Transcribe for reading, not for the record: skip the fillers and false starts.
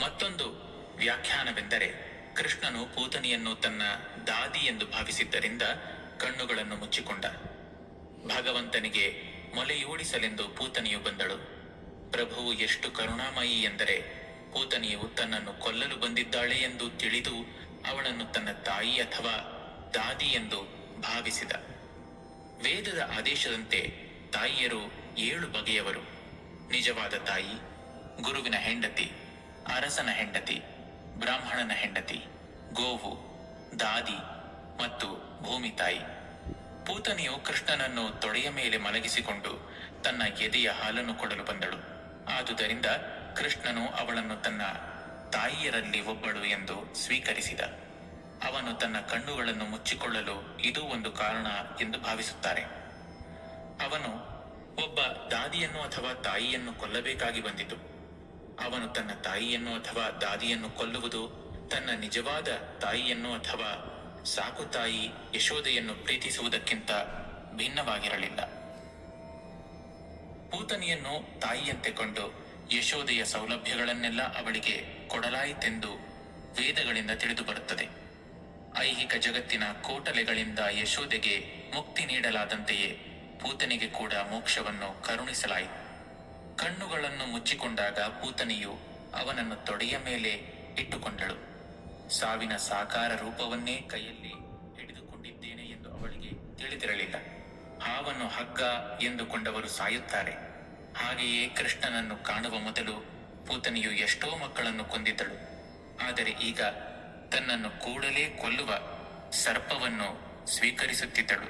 ಮತ್ತೊಂದು ವ್ಯಾಖ್ಯಾನವೆಂದರೆ ಕೃಷ್ಣನು ಪೂತನಿಯನ್ನು ತನ್ನ ದಾದಿ ಎಂದು ಭಾವಿಸಿದ್ದರಿಂದ ಕಣ್ಣುಗಳನ್ನು ಮುಚ್ಚಿಕೊಂಡ. ಭಗವಂತನಿಗೆ ಮೊಲೆಯೂಡಿಸಲೆಂದು ಪೂತನಿಯು ಬಂದಳು. ಪ್ರಭುವು ಎಷ್ಟು ಕರುಣಾಮಯಿ ಎಂದರೆ ಪೂತನಿಯು ತನ್ನನ್ನು ಕೊಲ್ಲಲು ಬಂದಿದ್ದಾಳೆ ಎಂದು ತಿಳಿದು ಅವಳನ್ನು ತನ್ನ ತಾಯಿ ಅಥವಾ ದಾದಿ ಎಂದು ಭಾವಿಸಿದ. ವೇದದ ಆದೇಶದಂತೆ ತಾಯಿಯರು 7 ಬಗೆಯವರು: ನಿಜವಾದ ತಾಯಿ, ಗುರುವಿನ ಹೆಂಡತಿ, ಅರಸನ ಹೆಂಡತಿ, ಬ್ರಾಹ್ಮಣನ ಹೆಂಡತಿ, ಗೋವು, ದಾದಿ ಮತ್ತು ಭೂಮಿ ತಾಯಿ. ಪೂತನಿಯು ಕೃಷ್ಣನನ್ನು ತೊಡೆಯ ಮೇಲೆ ಮಲಗಿಸಿಕೊಂಡು ತನ್ನ ಎದೆಯ ಹಾಲನ್ನು ಕೊಡಲು ಬಂದಳು. ಆದುದರಿಂದ ಕೃಷ್ಣನು ಅವಳನ್ನು ತನ್ನ ತಾಯಿಯರಲ್ಲಿ ಒಬ್ಬಳು ಎಂದು ಸ್ವೀಕರಿಸಿದ. ಅವನು ತನ್ನ ಕಣ್ಣುಗಳನ್ನು ಮುಚ್ಚಿಕೊಳ್ಳಲು ಇದೂ ಒಂದು ಕಾರಣ ಎಂದು ಭಾವಿಸುತ್ತಾರೆ. ಅವನು ಒಬ್ಬ ದಾದಿಯನ್ನು ಅಥವಾ ತಾಯಿಯನ್ನು ಕೊಲ್ಲಬೇಕಾಗಿ ಬಂದಿತು. ಅವನು ತನ್ನ ತಾಯಿಯನ್ನು ಅಥವಾ ದಾದಿಯನ್ನು ಕೊಲ್ಲುವುದು ತನ್ನ ನಿಜವಾದ ತಾಯಿಯನ್ನು ಅಥವಾ ಸಾಕು ತಾಯಿ ಯಶೋದೆಯನ್ನು ಪ್ರೀತಿಸುವುದಕ್ಕಿಂತ ಭಿನ್ನವಾಗಿರಲಿಲ್ಲ. ಪೂತನಿಯನ್ನು ತಾಯಿಯಂತೆ ಕೊಂಡು ಯಶೋದೆಯ ಸೌಲಭ್ಯಗಳನ್ನೆಲ್ಲ ಅವಳಿಗೆ ಕೊಡಲಾಯಿತೆಂದು ವೇದಗಳಿಂದ ತಿಳಿದು ಬರುತ್ತದೆ. ಐಹಿಕ ಜಗತ್ತಿನ ಕೋಟಲೆಗಳಿಂದ ಯಶೋದೆಗೆ ಮುಕ್ತಿ ನೀಡಲಾದಂತೆಯೇ ಪೂತನಿಗೆ ಕೂಡ ಮೋಕ್ಷವನ್ನು ಕರುಣಿಸಲಾಯಿತು. ಕಣ್ಣುಗಳನ್ನು ಮುಚ್ಚಿಕೊಂಡಾಗ ಪೂತನಿಯು ಅವನನ್ನು ತೊಡೆಯ ಮೇಲೆ ಇಟ್ಟುಕೊಂಡಳು. ಸಾವಿನ ಸಾಕಾರ ರೂಪವನ್ನೇ ಕೈಯಲ್ಲಿ ಹಿಡಿದುಕೊಂಡಿದ್ದೇನೆ ಎಂದು ಅವಳಿಗೆ ತಿಳಿದಿರಲಿಲ್ಲ. ಹಾವನ್ನು ಹಗ್ಗ ಎಂದುಕೊಂಡವರು ಸಾಯುತ್ತಾರೆ. ಹಾಗೆಯೇ ಕೃಷ್ಣನನ್ನು ಕಾಣುವ ಮೊದಲು ಪೂತನಿಯು ಎಷ್ಟೋ ಮಕ್ಕಳನ್ನು ಕೊಂದಿದ್ದಳು. ಆದರೆ ಈಗ ತನ್ನನ್ನು ಕೂಡಲೇ ಕೊಲ್ಲುವ ಸರ್ಪವನ್ನು ಸ್ವೀಕರಿಸುತ್ತಿದ್ದಳು.